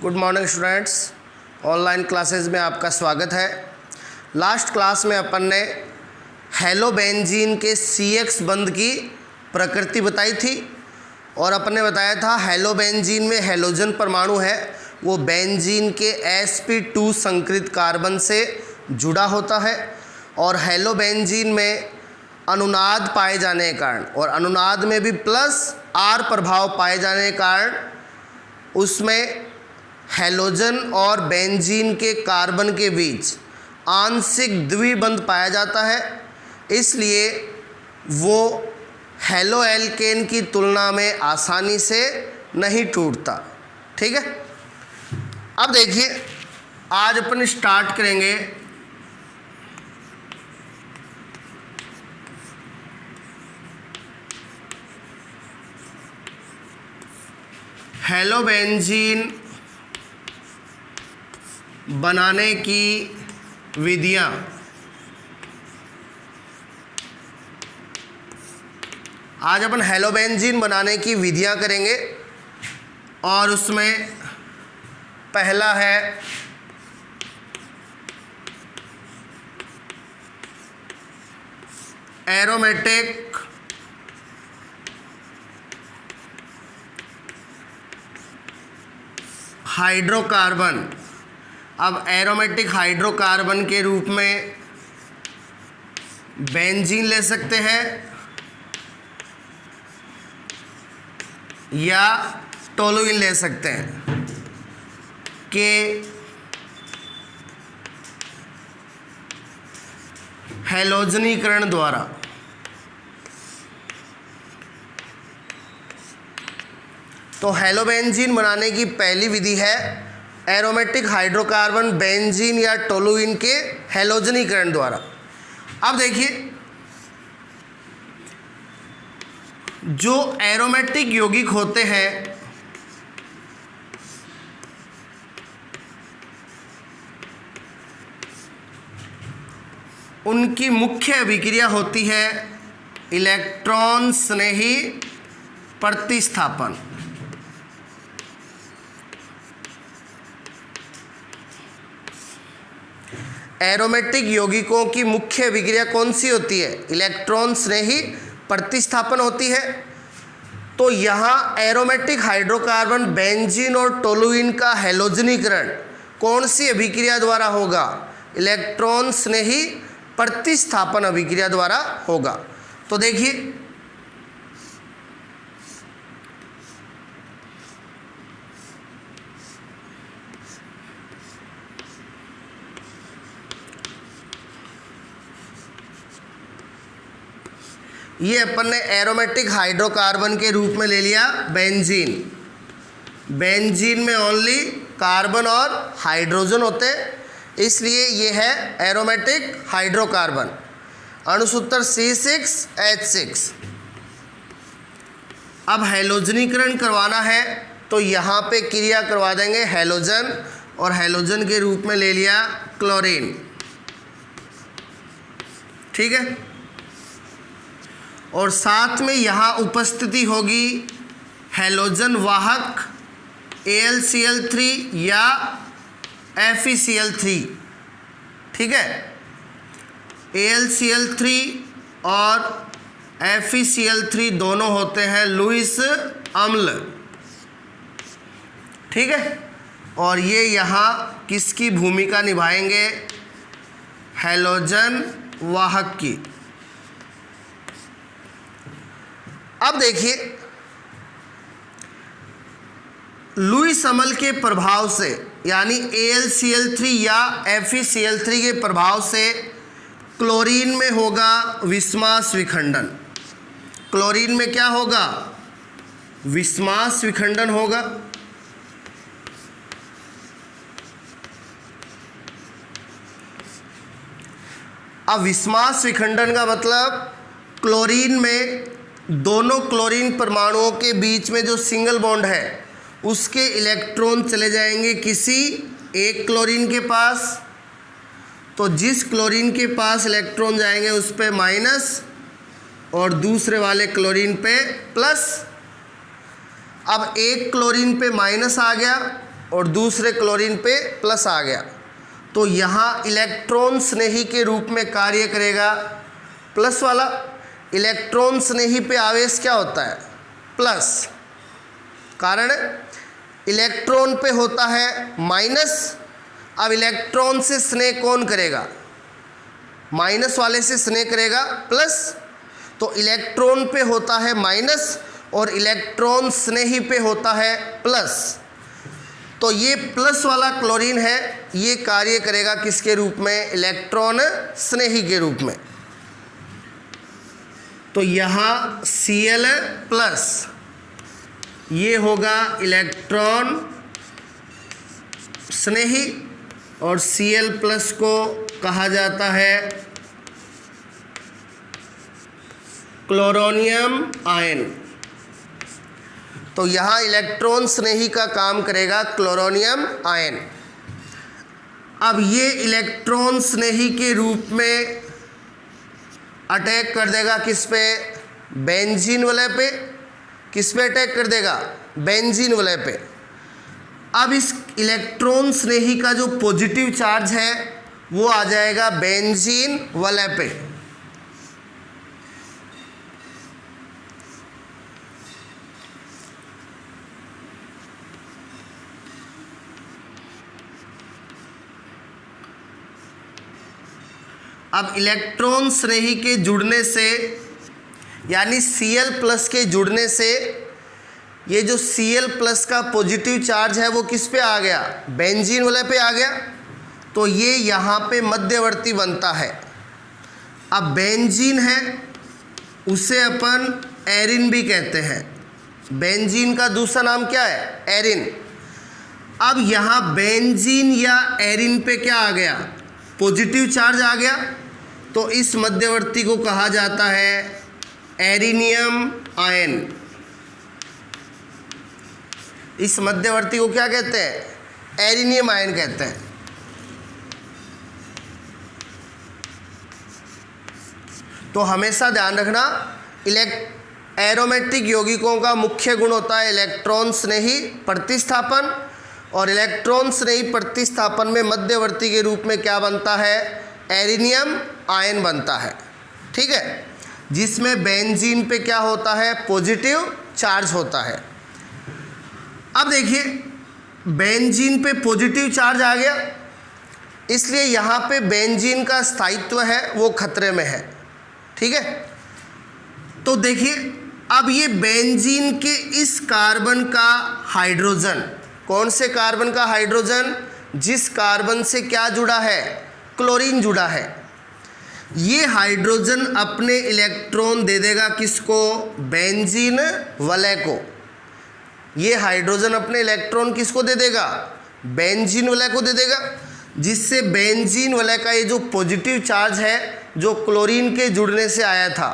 Good morning students, online classes में आपका स्वागत है। लास्ट क्लास में अपन ने हेलोबेंजीन के CX बंध की प्रकृति बताई थी और अपन ने बताया था हेलोबेंजीन में हेलोजन परमाणु है वो बेंजीन के sp2 संकरित कार्बन से जुड़ा होता है और हेलोबेंजीन में अनुनाद पाए जाने के कारण और अनुनाद में भी +R प्रभाव पाए जाने के कारण उसमें हेलोजन और बेंजीन के कार्बन के बीच आंशिक द्विबंध पाया जाता है, इसलिए वो हेलो एल्केन की तुलना में आसानी से नहीं टूटता। ठीक है, अब देखिए आज अपन स्टार्ट करेंगे हेलोबेंजीन बनाने की विधियाँ। आज अपन हेलोबेंजीन बनाने की विधियाँ करेंगे और उसमें पहला है एरोमेटिक हाइड्रोकार्बन। अब एरोमेटिक हाइड्रोकार्बन के रूप में बेंजीन ले सकते हैं या टोलुइन ले सकते हैं कि हैलोजनीकरण द्वारा। तो हेलोबेंजीन बनाने की पहली विधि है एरोमेटिक हाइड्रोकार्बन बेंजीन या टोलुइन के हैलोजनीकरण द्वारा। अब देखिए जो एरोमेटिक यौगिक होते हैं उनकी मुख्य अभिक्रिया होती है इलेक्ट्रॉन स्नेही प्रतिस्थापन। एरोमेटिक यौगिकों की मुख्य अभिक्रिया कौन सी होती है? इलेक्ट्रॉन स्नेही प्रतिस्थापन होती है। तो यहाँ एरोमेटिक हाइड्रोकार्बन बेंजीन और टोलुइन का हैलोजनीकरण कौन सी अभिक्रिया द्वारा होगा? इलेक्ट्रॉन स्नेही प्रतिस्थापन अभिक्रिया द्वारा होगा। तो देखिए ये अपन ने एरोमेटिक हाइड्रोकार्बन के रूप में ले लिया बेंजीन। बेंजीन में ओनली कार्बन और हाइड्रोजन होते, इसलिए ये है एरोमेटिक हाइड्रोकार्बन। अणुसूत्र C6H6। अब हैलोजनीकरण करवाना है तो यहाँ पे क्रिया करवा देंगे हैलोजन और हैलोजन के रूप में ले लिया क्लोरीन। ठीक है, और साथ में यहाँ उपस्थिति होगी हैलोजन वाहक AlCl3 या FeCl3। ठीक है, AlCl3 और FeCl3 दोनों होते हैं लुईस अम्ल। ठीक है, और ये यहाँ किसकी भूमिका निभाएंगे? हैलोजन वाहक की। अब देखिए लुईस अम्ल के प्रभाव से यानी AlCl3 या FeCl3 के प्रभाव से क्लोरीन में होगा विस्मास विखंडन। क्लोरीन में क्या होगा? विस्मास विखंडन होगा। अब विस्मास विखंडन का मतलब क्लोरीन में दोनों क्लोरीन परमाणुओं के बीच में जो सिंगल बॉन्ड है उसके इलेक्ट्रॉन चले जाएंगे किसी एक क्लोरीन के पास। तो जिस क्लोरीन के पास इलेक्ट्रॉन जाएंगे उस पे माइनस और दूसरे वाले क्लोरीन पे प्लस। अब एक क्लोरीन पे माइनस आ गया और दूसरे क्लोरीन पे प्लस आ गया, तो यहाँ इलेक्ट्रॉन स्नेही के रूप में कार्य करेगा प्लस वाला। इलेक्ट्रॉन स्नेही पे आवेश क्या होता है? प्लस। कारण इलेक्ट्रॉन पे होता है माइनस। अब इलेक्ट्रॉन से स्नेह कौन करेगा? माइनस वाले से स्नेह करेगा प्लस। तो इलेक्ट्रॉन पे होता है माइनस और इलेक्ट्रॉन स्नेही पे होता है प्लस। तो ये प्लस वाला क्लोरीन है, ये कार्य करेगा किसके रूप में? इलेक्ट्रॉन स्नेही के रूप में। तो यहाँ Cl प्लस ये होगा इलेक्ट्रॉन स्नेही और Cl प्लस को कहा जाता है क्लोरोनियम आयन। तो यहाँ इलेक्ट्रॉन स्नेही का काम करेगा क्लोरोनियम आयन। अब ये इलेक्ट्रॉन स्नेही के रूप में अटैक कर देगा किस पे? बेंजीन वलय पे। किस पे अटैक कर देगा? बेंजीन वलय पे। अब इस इलेक्ट्रॉन स्नेही का जो पॉजिटिव चार्ज है वो आ जाएगा बेंजीन वलय पे। अब इलेक्ट्रॉन स्नेही के जुड़ने से यानी Cl प्लस के जुड़ने से ये जो Cl प्लस का पॉजिटिव चार्ज है वो किस पे आ गया? बेंजीन वलय पे आ गया। तो ये यहाँ पे मध्यवर्ती बनता है। अब बेंजीन है उसे अपन एरिन भी कहते हैं। बेंजीन का दूसरा नाम क्या है? एरिन। अब यहाँ बेंजीन या एरिन पे क्या आ गया? पॉजिटिव चार्ज आ गया। तो इस मध्यवर्ती को कहा जाता है एरिनियम आयन। इस मध्यवर्ती को क्या कहते हैं? एरिनियम आयन कहते हैं। तो हमेशा ध्यान रखना, एरोमेटिक यौगिकों का मुख्य गुण होता है इलेक्ट्रॉन स्नेही प्रतिस्थापन, और इलेक्ट्रॉन स्नेही प्रतिस्थापन में मध्यवर्ती के रूप में क्या बनता है? एरिनियम आयन बनता है। ठीक है, जिसमें बेंजीन पे क्या होता है? पॉजिटिव चार्ज होता है। अब देखिए बेंजीन पे पॉजिटिव चार्ज आ गया, इसलिए यहाँ पे बेंजीन का स्थायित्व है वो खतरे में है। ठीक है, तो देखिए अब ये बेंजीन के इस कार्बन का हाइड्रोजन, कौन से कार्बन का हाइड्रोजन? जिस कार्बन से क्या जुड़ा है? क्लोरीन जुड़ा है। ये हाइड्रोजन अपने इलेक्ट्रॉन दे देगा किसको? बेंजीन वलय को। ये हाइड्रोजन अपने इलेक्ट्रॉन किसको दे देगा? बेंजीन वलय को दे देगा, जिससे बेंजीन वलय का ये जो पॉजिटिव चार्ज है जो क्लोरीन के जुड़ने से आया था,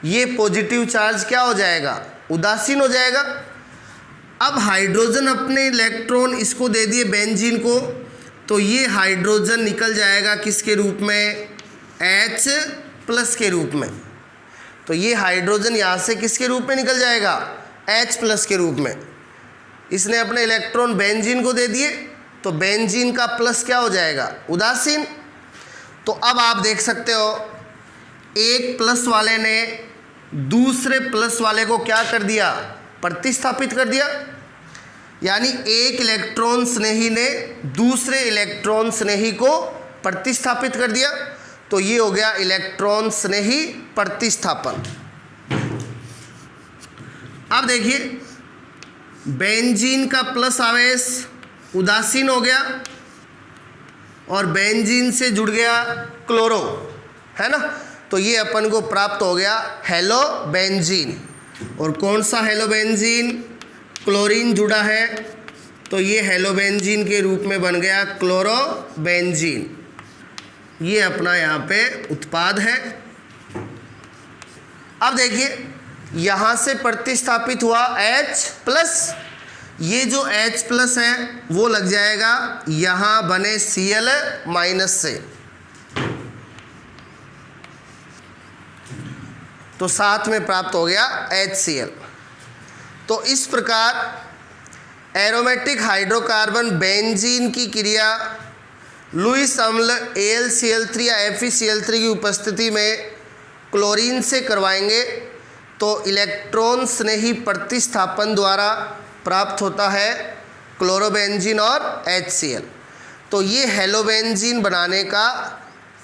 ये पॉजिटिव चार्ज क्या हो जाएगा? उदासीन हो जाएगा। अब हाइड्रोजन अपने इलेक्ट्रॉन इसको दे दिए बेंजीन को, तो ये हाइड्रोजन निकल जाएगा किसके रूप में? H प्लस के रूप में। तो ये हाइड्रोजन यहाँ से किसके रूप में निकल जाएगा? H प्लस के रूप में। इसने अपने इलेक्ट्रॉन बेंजीन को दे दिए, तो बेंजीन का प्लस क्या हो जाएगा? उदासीन। तो अब आप देख सकते हो एक प्लस वाले ने दूसरे प्लस वाले को क्या कर दिया? प्रतिस्थापित कर दिया। यानी एक इलेक्ट्रॉन स्नेही ने दूसरे इलेक्ट्रॉन स्नेही को प्रतिस्थापित कर दिया। तो ये हो गया इलेक्ट्रॉन स्नेही प्रतिस्थापन। अब देखिए बेंजीन का प्लस आवेश उदासीन हो गया और बेंजीन से जुड़ गया क्लोरो, है ना। तो ये अपन को प्राप्त हो गया हेलो बेंजीन। और कौन सा हेलो बेंजीन? क्लोरीन जुड़ा है, तो ये हेलो बेंजीन के रूप में बन गया क्लोरो बेंजीन। ये अपना यहाँ पे उत्पाद है। अब देखिए यहाँ से प्रतिस्थापित हुआ H प्लस, ये जो H प्लस है वो लग जाएगा यहाँ बने Cl माइनस से, तो साथ में प्राप्त हो गया HCl। तो इस प्रकार एरोमेटिक हाइड्रोकार्बन बेंजीन की क्रिया लुईस अम्ल AlCl3 या FeCl3 की उपस्थिति में क्लोरीन से करवाएंगे तो इलेक्ट्रॉन स्नेही प्रतिस्थापन द्वारा प्राप्त होता है क्लोरोबेंजीन और HCl। तो ये हेलोबेंजीन बनाने का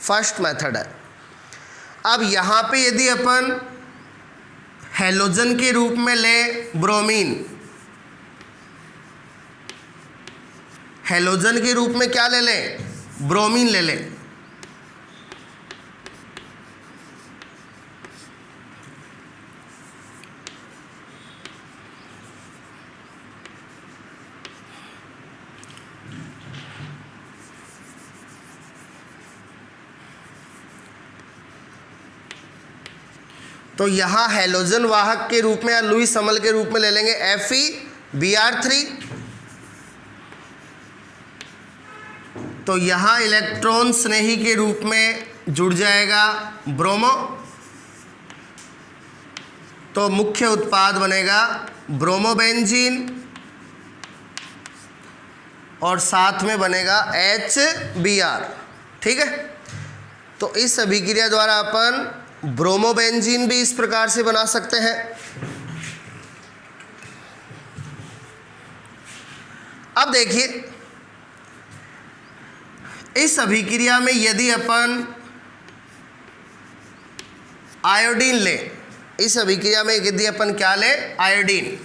फर्स्ट मेथड है। अब यहाँ पे यदि अपन हेलोजन के रूप में लें ब्रोमीन, हेलोजन के रूप में क्या ले लें, ब्रोमीन ले लें, तो यहाँ हेलोजन वाहक के रूप में या लुईस अम्ल के रूप में ले लेंगे FeBr3। तो यहाँ इलेक्ट्रॉन स्नेही के रूप में जुड़ जाएगा ब्रोमो, तो मुख्य उत्पाद बनेगा ब्रोमोबेंजीन और साथ में बनेगा HBr। ठीक है, तो इस अभिक्रिया द्वारा अपन ब्रोमोबेंजीन भी इस प्रकार से बना सकते हैं। अब देखिए, इस अभिक्रिया में यदि अपन आयोडीन लें, इस अभिक्रिया में यदि अपन क्या लें, आयोडीन,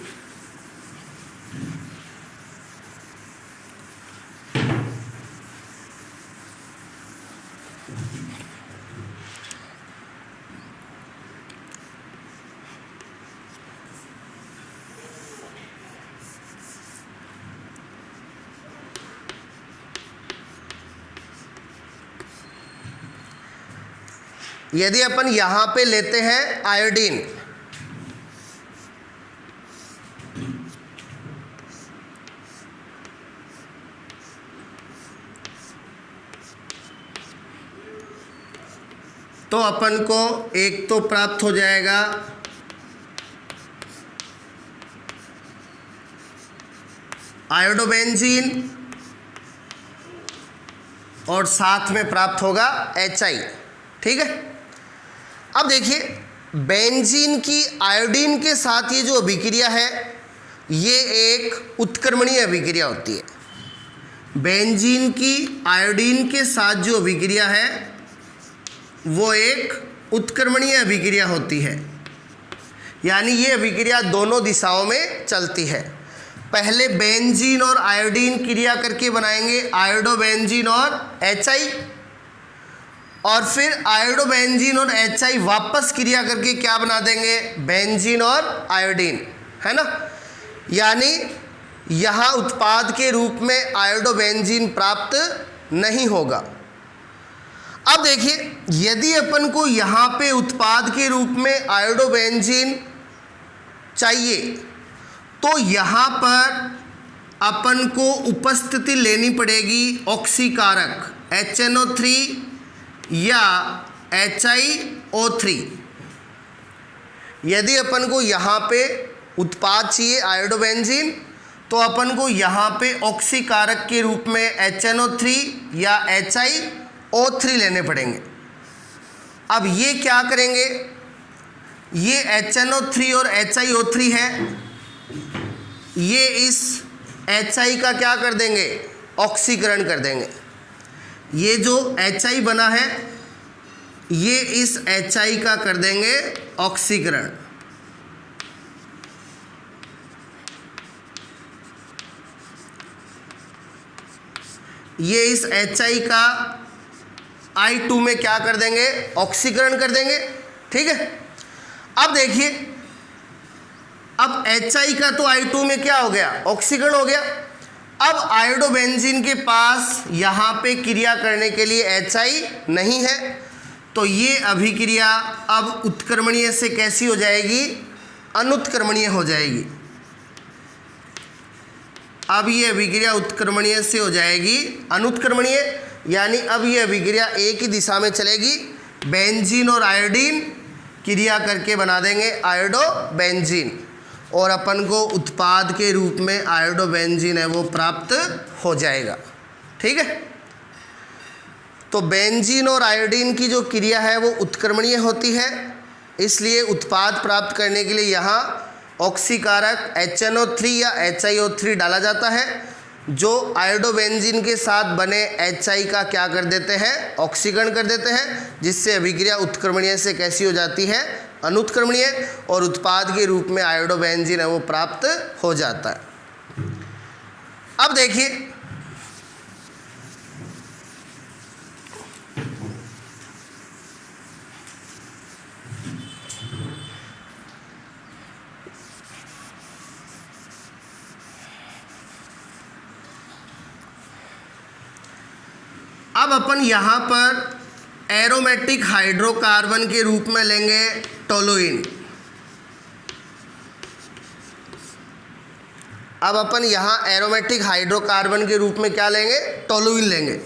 यदि अपन यहाँ पे लेते हैं आयोडीन, तो अपन को एक तो प्राप्त हो जाएगा आयोडोबेंजीन और साथ में प्राप्त होगा HI। ठीक है, अब देखिए, बेंजीन की आयोडीन के साथ ये जो अभिक्रिया है ये एक उत्क्रमणीय अभिक्रिया होती है। बेंजीन की आयोडीन के साथ जो अभिक्रिया है वो एक उत्क्रमणीय अभिक्रिया होती है, यानी ये अभिक्रिया दोनों दिशाओं में चलती है। पहले बेंजीन और आयोडीन क्रिया करके बनाएंगे आयोडोबेंजीन और HI, और फिर आयोडोबेंजीन और HI वापस क्रिया करके क्या बना देंगे, बेंजीन और आयोडीन, है ना। यानी यहाँ उत्पाद के रूप में आयोडोबेंजीन प्राप्त नहीं होगा। अब देखिए, यदि अपन को यहाँ पे उत्पाद के रूप में आयोडोबेंजीन चाहिए तो यहाँ पर अपन को उपस्थिति लेनी पड़ेगी ऑक्सीकारक HNO3 या HiO3। यदि अपन को यहाँ पे उत्पाद चाहिए आयोडोबेंजीन तो अपन को यहाँ पे ऑक्सीकारक के रूप में HNO3 या HiO3 लेने पड़ेंगे। अब ये क्या करेंगे, ये HNO3 और HiO3 है, ये इस HI का क्या कर देंगे, ऑक्सीकरण कर देंगे। ये जो HI बना है ये इस HI का कर देंगे ऑक्सीकरण। ये इस HI का I2 में क्या कर देंगे, ऑक्सीकरण कर देंगे। ठीक है, अब देखिए, अब HI का तो I2 में क्या हो गया, ऑक्सीकरण हो गया। अब आयोडोबेंजीन के पास यहाँ पे क्रिया करने के लिए HI नहीं है, तो ये अभिक्रिया अब उत्क्रमणीय से कैसी हो जाएगी, अनुत्क्रमणीय हो जाएगी। अब ये अभिक्रिया उत्क्रमणीय से हो जाएगी अनुत्क्रमणीय, यानी अब ये अभिक्रिया एक ही दिशा में चलेगी। बेंजीन और आयोडीन क्रिया करके बना देंगे आयोडोबेंजीन, और अपन को उत्पाद के रूप में आयोडोबेंजीन है वो प्राप्त हो जाएगा। ठीक है, तो बेंजीन और आयोडीन की जो क्रिया है वो उत्क्रमणीय होती है, इसलिए उत्पाद प्राप्त करने के लिए यहाँ ऑक्सीकारक HNO3 या HiO3 डाला जाता है, जो आयोडोबेंजीन के साथ बने HI का क्या कर देते हैं, ऑक्सीकरण कर देते हैं, जिससे अभिक्रिया उत्क्रमणीय से कैसी हो जाती है, अनुत्क्रमणीय, और उत्पाद के रूप में आयोडोबेंजीन है वो प्राप्त हो जाता है। अब देखिए, अब अपन यहाँ पर एरोमेटिक हाइड्रोकार्बन के रूप में लेंगे टोलुइन। अब अपन यहाँ एरोमेटिक हाइड्रोकार्बन के रूप में क्या लेंगे, टोलुइन लेंगे।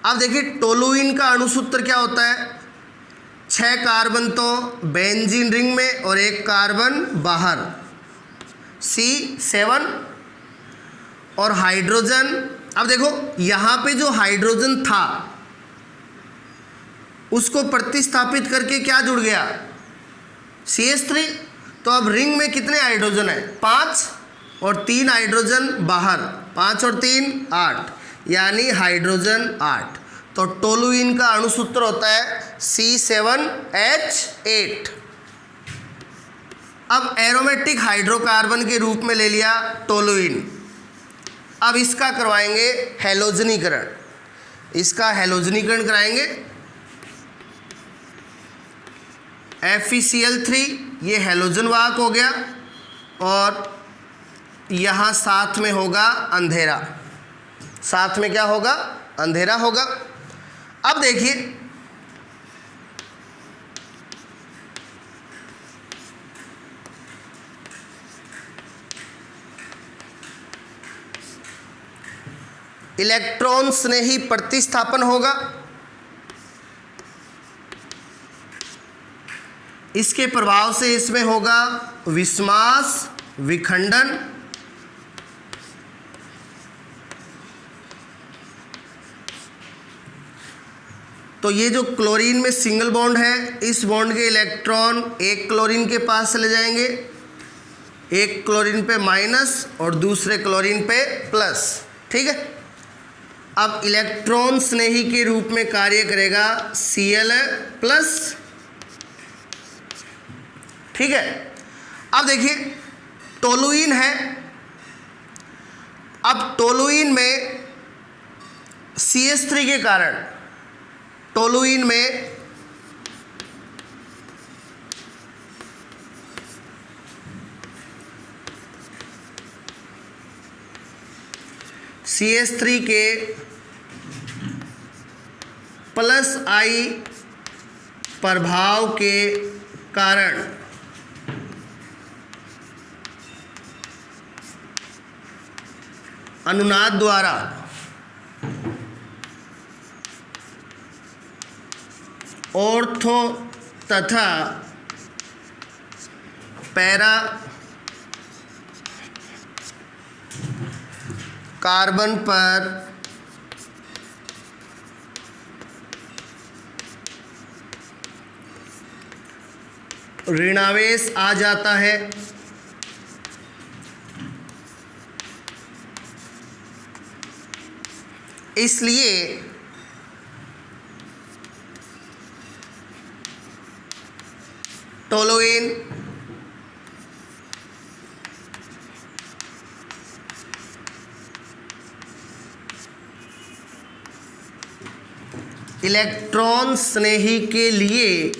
अब देखिए टोलुइन का अणुसूत्र क्या होता है, 6 कार्बन तो बेंजीन रिंग में और 1 कार्बन बाहर, C7, और हाइड्रोजन। अब देखो यहाँ पे जो हाइड्रोजन था उसको प्रतिस्थापित करके क्या जुड़ गया, CH3। तो अब रिंग में कितने हाइड्रोजन है, 5, और 3 हाइड्रोजन बाहर, 5 और 3 8, यानी हाइड्रोजन 8। तो टोलुइन का अणुसूत्र होता है C7H8। अब एरोमेटिक हाइड्रोकार्बन के रूप में ले लिया टोलुइन। अब इसका करवाएंगे हैलोजनीकरण, इसका हैलोजनीकरण कराएंगे, FeCl3, ये हैलोजन वाहक हो गया, और यहाँ साथ में होगा अंधेरा, साथ में क्या होगा, अंधेरा होगा। अब देखिए इलेक्ट्रॉन स्नेही प्रतिस्थापन होगा, इसके प्रभाव से इसमें होगा विस्मास, विखंडन, तो ये जो क्लोरीन में सिंगल बॉन्ड है, इस बॉन्ड के इलेक्ट्रॉन एक क्लोरीन के पास चले जाएंगे, एक क्लोरीन पे माइनस और दूसरे क्लोरीन पे प्लस। ठीक है, अब इलेक्ट्रॉन स्नेही के रूप में कार्य करेगा Cl+। ठीक है, अब देखिए टोलुइन है, अब टोलुइन में CH3 के कारण टोलुइन में CH3 के +I प्रभाव के कारण अनुनाद द्वारा ऑर्थो तथा पैरा कार्बन पर ऋणावेश आ जाता है, इसलिए टोलुइन इलेक्ट्रॉन स्नेही के लिए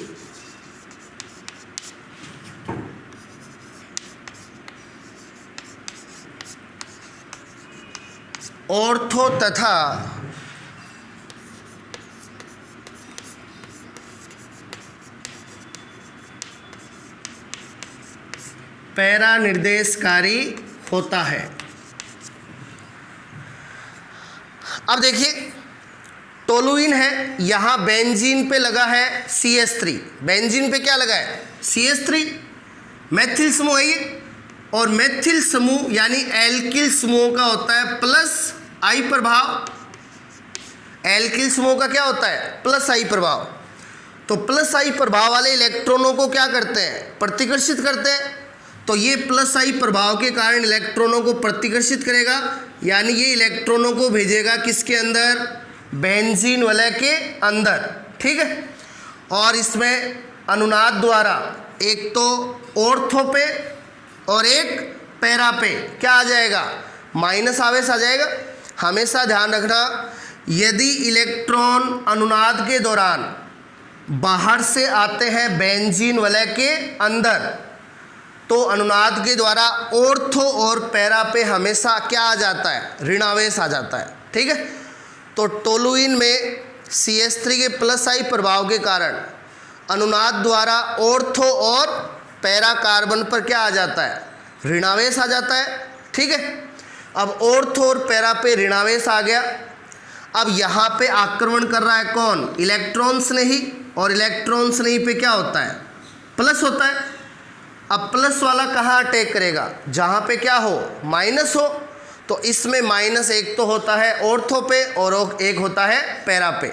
ऑर्थो तथा पैरा निर्देशकारी होता है। अब देखिए टोलुइन है, यहाँ बेंजीन पे लगा है CH3, बेंजीन पे क्या लगा है CH3, मैथिल समूह है ये, और मेथिल समूह यानी एल्किल समूह का होता है प्लस आई प्रभाव। एल्किल समूह का क्या होता है? प्लस आई प्रभाव। तो प्लस आई प्रभाव वाले इलेक्ट्रॉनों को क्या करते हैं? प्रतिकर्षित करते हैं। तो ये प्लस आई प्रभाव के कारण इलेक्ट्रॉनों को प्रतिकर्षित करेगा, यानी ये इलेक्ट्रॉनों को भेजेगा किसके अंदर? बेंजीन वलय के अंदर। ठीक है। और इसमें अनुनाद द्वारा एक तो ऑर्थो पे और एक पैरा पे क्या आ जाएगा? माइनस आवेश आ जाएगा। हमेशा ध्यान रखना, यदि इलेक्ट्रॉन अनुनाद के दौरान बाहर से आते हैं बेंजीन वलय के अंदर, तो अनुनाद के द्वारा ऑर्थो और पैरा पे हमेशा क्या आ जाता है? ऋणावेश आ जाता है। ठीक है। तो टोलुइन में CH3 के प्लस आई प्रभाव के कारण अनुनाद द्वारा ऑर्थो और पैरा कार्बन पर क्या आ जाता है? ऋणावेश आ जाता है। ठीक है। अब ऑर्थो और पैरा पे ऋणावेश आ गया। अब यहाँ पे आक्रमण कर रहा है कौन? इलेक्ट्रॉन्स ने ही, और इलेक्ट्रॉन्स ने ही पे क्या होता है? प्लस होता है। अब प्लस वाला कहाँ अटैक करेगा? जहाँ पे क्या हो? माइनस हो। तो इसमें माइनस एक तो होता है ऑर्थो पे और एक होता है पैरा पे।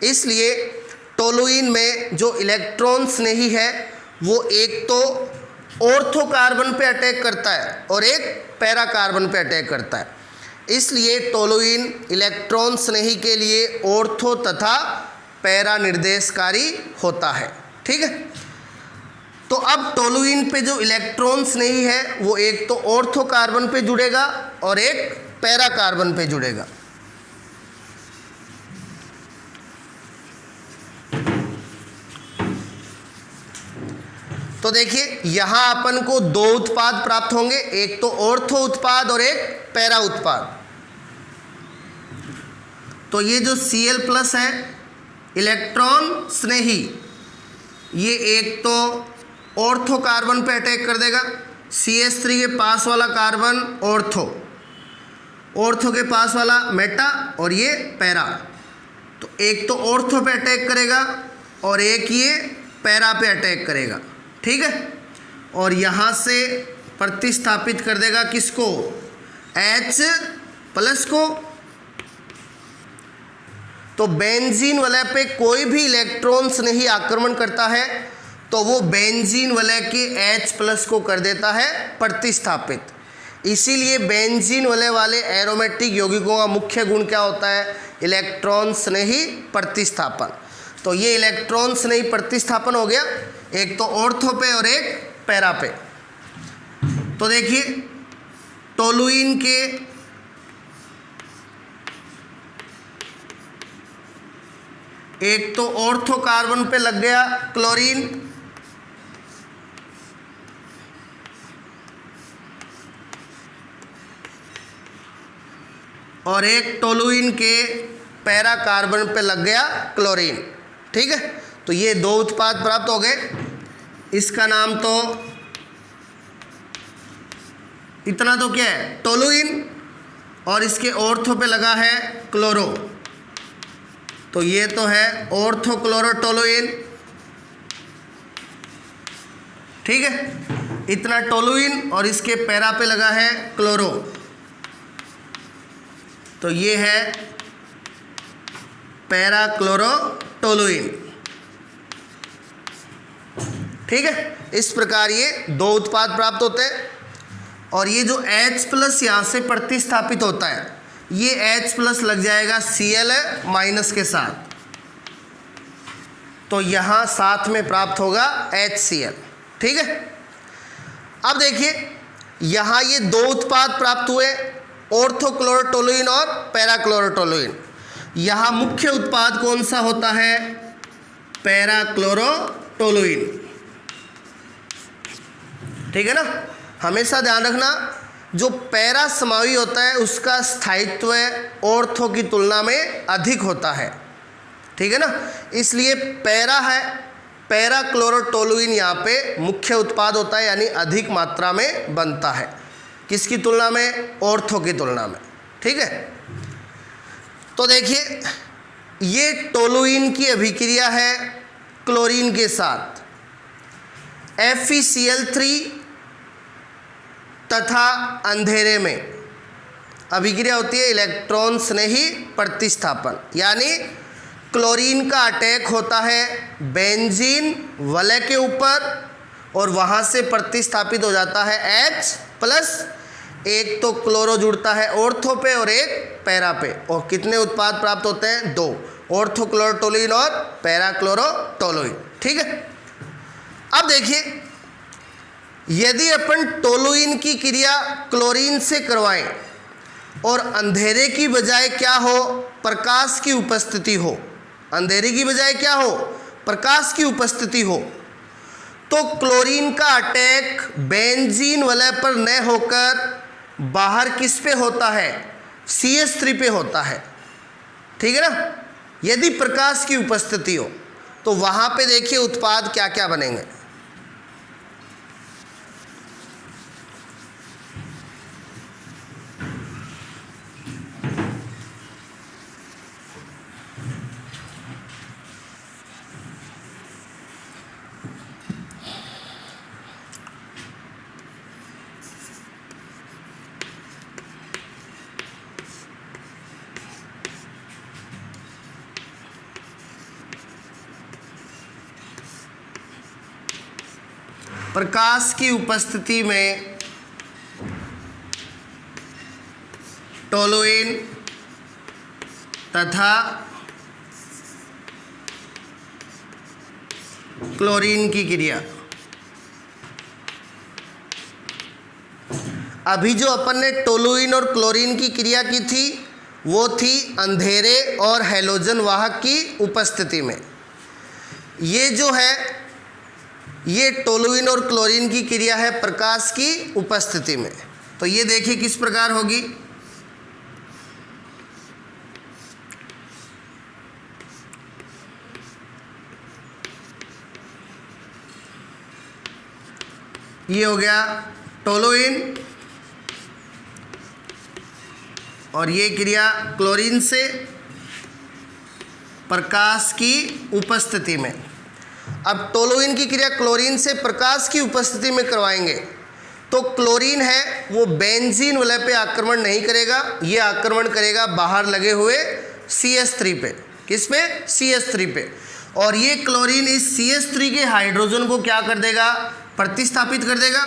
इसलिए टोलुइन में जो इलेक्ट्रॉन्स नहीं है वो एक तो ऑर्थो कार्बन पे अटैक करता है और एक पैरा कार्बन पे अटैक करता है। इसलिए टोलुइन इलेक्ट्रॉन्स नहीं के लिए ऑर्थो तथा पैरा निर्देशकारी होता है। ठीक है। तो अब टोलुइन पे जो इलेक्ट्रॉन्स नहीं है वो एक तो ऑर्थो कार्बन पे जुड़ेगा और एक पैरा कार्बन पे जुड़ेगा। तो देखिए यहाँ अपन को दो उत्पाद प्राप्त होंगे, एक तो ऑर्थो उत्पाद और एक पैरा उत्पाद। तो ये जो Cl प्लस है इलेक्ट्रॉन स्नेही, ये एक तो ऑर्थो कार्बन पे अटैक कर देगा। CH3 के पास वाला कार्बन ऑर्थो, ऑर्थो के पास वाला मेटा और ये पैरा। तो एक तो ऑर्थो पे अटैक करेगा और एक ये पैरा पे अटैक करेगा। ठीक है। और यहाँ से प्रतिस्थापित कर देगा किसको? H प्लस को। तो बेंजीन वलय पे कोई भी इलेक्ट्रॉन्स नहीं आक्रमण करता है तो वो बेंजीन वलय के H प्लस को कर देता है प्रतिस्थापित। इसीलिए बेंजीन वलय वाले एरोमेटिक यौगिकों का मुख्य गुण क्या होता है? इलेक्ट्रॉन्स नहीं प्रतिस्थापन। तो ये इलेक्ट्रॉन्स नहीं प्रतिस्थापन हो गया, एक तो ऑर्थो पे और एक पैरा पे। तो देखिए टोलुइन के एक तो ऑर्थो कार्बन पे लग गया क्लोरीन, और एक टोलुइन के पैरा कार्बन पे लग गया क्लोरीन। ठीक है। तो ये दो उत्पाद प्राप्त हो गए। इसका नाम तो इतना तो क्या है? टोलुइन, और इसके ऑर्थो पे लगा है क्लोरो। तो ये तो है ऑर्थो क्लोरो टोलुइन। ठीक है। इतना टोलुइन और इसके पैरा पे लगा है क्लोरो। तो ये है पैरा क्लोरो टोलुइन। ठीक है। इस प्रकार ये दो उत्पाद प्राप्त होते हैं। और ये जो H प्लस यहाँ से प्रतिस्थापित होता है, ये H प्लस लग जाएगा Cl माइनस के साथ, तो यहाँ साथ में प्राप्त होगा HCl। ठीक है। अब देखिए यहाँ ये दो उत्पाद प्राप्त हुए, ऑर्थोक्लोरोटोलुइन और पैराक्लोरोटोलुइन। यहाँ मुख्य उत्पाद कौन सा होता है? पैराक्लोरोटोलुइन। ठीक है ना। हमेशा ध्यान रखना, जो पैरा समावी होता है उसका स्थायित्व ऑर्थो की तुलना में अधिक होता है। ठीक है ना। इसलिए पैरा है, पैराक्लोरोटोलुइन यहाँ पे मुख्य उत्पाद होता है, यानी अधिक मात्रा में बनता है। किसकी तुलना में? ऑर्थो की तुलना में। ठीक है। तो देखिए ये टोलुइन की अभिक्रिया है क्लोरीन के साथ। FeCl3 तथा अंधेरे में अभिक्रिया होती है इलेक्ट्रॉन स्नेही प्रतिस्थापन, यानी क्लोरीन का अटैक होता है बेंजीन वलय के ऊपर और वहाँ से प्रतिस्थापित हो जाता है H+, एक तो क्लोरो जुड़ता है ऑर्थो पे और एक पैरा पे, और कितने उत्पाद प्राप्त होते हैं? 2, ऑर्थोक्लोरोटोलुइन और पैराक्लोरोटोलुइन। ठीक है, अब देखिए यदि अपन टोलुइन की क्रिया क्लोरीन से करवाएं और अंधेरे की बजाय क्या हो? प्रकाश की उपस्थिति हो। अंधेरे की बजाय क्या हो? प्रकाश की उपस्थिति हो, तो क्लोरीन का अटैक बेंजीन वलय पर न होकर बाहर किस पे होता है? CH3 पे होता है। ठीक है ना, यदि प्रकाश की उपस्थिति हो तो वहां पे देखिए उत्पाद क्या क्या बनेंगे। प्रकाश की उपस्थिति में टोलुइन तथा क्लोरीन की क्रिया। अभी जो अपन ने टोलुइन और क्लोरीन की क्रिया की थी वो थी अंधेरे और हैलोजन वाहक की उपस्थिति में। ये जो है ये टोलुइन और क्लोरीन की क्रिया है प्रकाश की उपस्थिति में। तो ये देखिए किस प्रकार होगी। ये हो गया टोलुइन और ये क्रिया क्लोरीन से प्रकाश की उपस्थिति में। अब टोलुइन की क्रिया क्लोरीन से प्रकाश की उपस्थिति में करवाएंगे तो क्लोरीन है वो बेंजीन वलय पे आक्रमण नहीं करेगा, ये आक्रमण करेगा बाहर लगे हुए CH3 पे। किस पे? CH3 पे। और ये क्लोरीन इस CH3 के हाइड्रोजन को क्या कर देगा? प्रतिस्थापित कर देगा।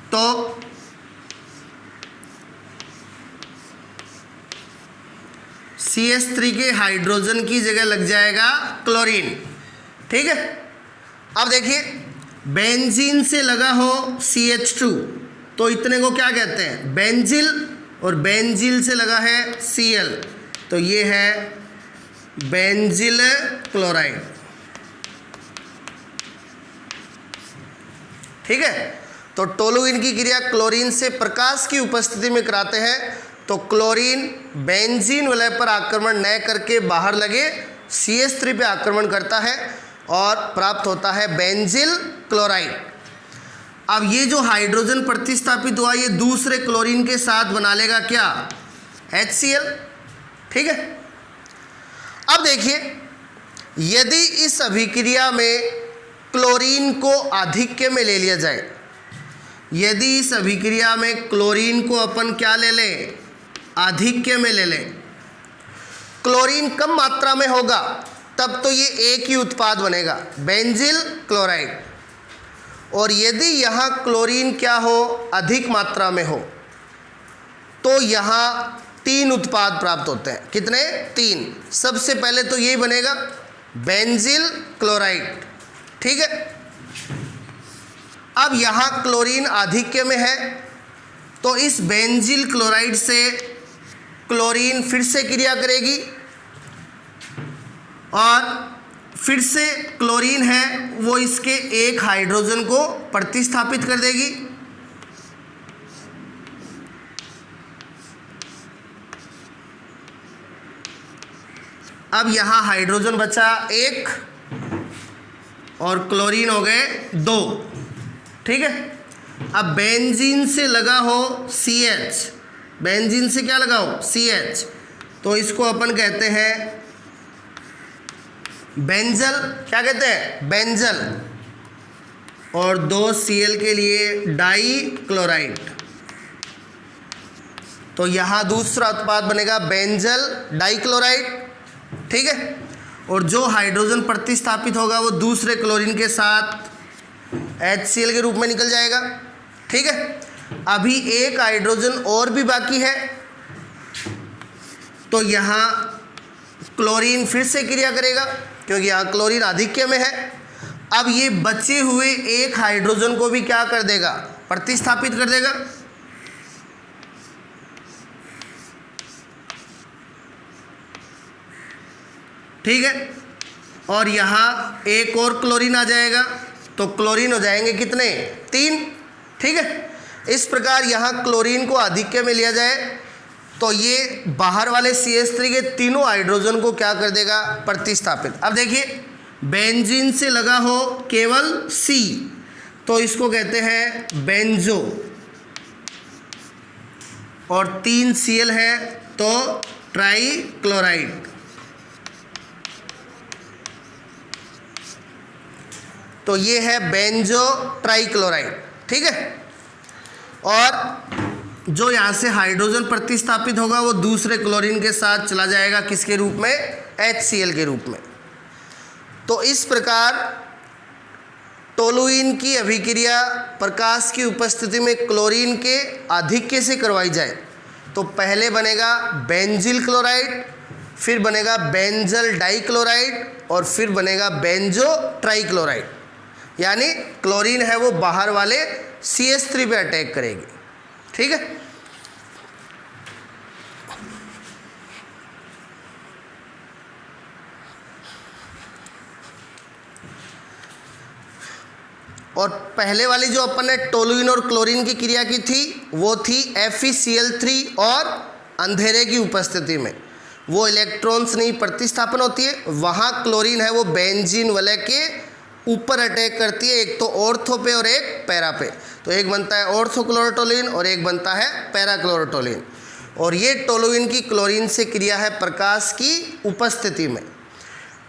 तो CH3 के हाइड्रोजन की जगह लग जाएगा क्लोरीन। ठीक है, अब देखिए बेंजीन से लगा हो CH2 तो इतने को क्या कहते हैं? बेंजिल, और बेंजिल से लगा है Cl तो ये है बेंजिल क्लोराइड। ठीक है, तो टोलुइन की क्रिया क्लोरीन से प्रकाश की उपस्थिति में कराते हैं तो क्लोरीन बेंजीन वलय पर आक्रमण न करके बाहर लगे CH3 पे आक्रमण करता है और प्राप्त होता है बेंजिल क्लोराइड। अब ये जो हाइड्रोजन प्रतिस्थापित हुआ ये दूसरे क्लोरीन के साथ बना लेगा क्या? HCl। ठीक है, अब देखिए यदि इस अभिक्रिया में क्लोरीन को आधिक्य में ले लिया जाए, यदि इस अभिक्रिया में क्लोरीन को अपन क्या ले लें? आधिक्य में ले लें, क्लोरीन कम मात्रा में होगा तब तो ये एक ही उत्पाद बनेगा बेंजिल क्लोराइड, और यदि यहाँ क्लोरीन क्या हो? अधिक मात्रा में हो तो यहाँ 3 उत्पाद प्राप्त होते हैं। कितने? 3। सबसे पहले तो यही बनेगा बेंजिल क्लोराइड। ठीक है, अब यहाँ क्लोरीन आधिक्य में है तो इस बेंजिल क्लोराइड से क्लोरीन फिर से क्रिया करेगी और फिर से क्लोरीन है वो इसके एक हाइड्रोजन को प्रतिस्थापित कर देगी। अब यहाँ हाइड्रोजन बचा 1 और क्लोरीन हो गए 2। ठीक है, अब बेंजीन से लगा हो CH, बेंजीन से क्या लगा हो? CH, तो इसको अपन कहते हैं बेंजल। क्या कहते हैं? बेंजल। और 2 Cl के लिए डाई क्लोराइड। तो यहाँ दूसरा उत्पाद बनेगा बेंजल डाइक्लोराइड, ठीक है। और जो हाइड्रोजन प्रतिस्थापित होगा वो दूसरे क्लोरीन के साथ HCl के रूप में निकल जाएगा, ठीक है। अभी एक हाइड्रोजन और भी बाकी है, तो यहाँ क्लोरीन फिर से क्रिया करेगा क्योंकि यहाँ क्लोरीन आधिक्य में है। अब ये बचे हुए एक हाइड्रोजन को भी क्या कर देगा, प्रतिस्थापित कर देगा। ठीक है, और यहाँ एक और क्लोरीन आ जाएगा, तो क्लोरीन हो जाएंगे कितने, 3, ठीक है। इस प्रकार यहाँ क्लोरीन को आधिक्य में लिया जाए तो ये बाहर वाले CH3 के तीनों हाइड्रोजन को क्या कर देगा, प्रतिस्थापित। अब देखिए बेंजीन से लगा हो केवल C, तो इसको कहते हैं बेंजो, और 3 Cl है तो ट्राइक्लोराइड। तो ये है बेंजो ट्राइक्लोराइड, ठीक है। और जो यहाँ से हाइड्रोजन प्रतिस्थापित होगा वो दूसरे क्लोरीन के साथ चला जाएगा, किसके रूप में, HCl के रूप में। तो इस प्रकार टोलुइन की अभिक्रिया प्रकाश की उपस्थिति में क्लोरीन के आधिक्य से करवाई जाए तो पहले बनेगा बेंजिल क्लोराइड, फिर बनेगा बेंजल डाइक्लोराइड, और फिर बनेगा बेंजो ट्राइक्लोराइड। यानी क्लोरीन है वो बाहर वाले CH3 पे अटैक करेगी, ठीक है। और पहले वाली जो अपन ने टोलुइन और क्लोरीन की क्रिया की थी वो थी FeCl3 और अंधेरे की उपस्थिति में, वो इलेक्ट्रॉन्स नहीं प्रतिस्थापन होती है। वहाँ क्लोरीन है वो बेंजीन वलय के ऊपर अटैक करती है, एक तो ऑर्थो पे और एक पैरा पे। तो एक बनता है ऑर्थोक्लोरोटोलिन और एक बनता है पैराक्लोरोटोलिन। और ये टोलुइन की क्लोरीन से क्रिया है प्रकाश की उपस्थिति में।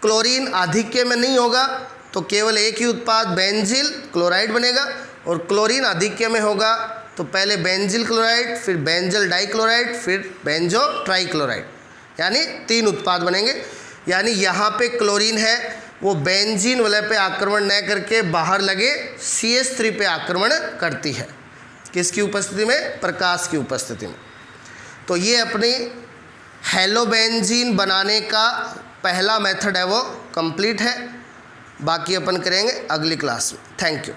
क्लोरीन आधिक्य में नहीं होगा तो केवल एक ही उत्पाद बेंजिल क्लोराइड बनेगा, और क्लोरीन आधिक्य में होगा तो पहले बेंजिल क्लोराइड, फिर बेंजल डाइक्लोराइड, फिर बेंजो ट्राइक्लोराइड, यानी 3 उत्पाद बनेंगे। यानी यहाँ पे क्लोरीन है वो बेंजीन वलय पे आक्रमण न करके बाहर लगे CH3 पे आक्रमण करती है, किसकी उपस्थिति में, प्रकाश की उपस्थिति में। तो ये अपनी हेलोबेंजीन बनाने का पहला मेथड है वो कंप्लीट है। बाकी अपन करेंगे अगली क्लास में। Thank you.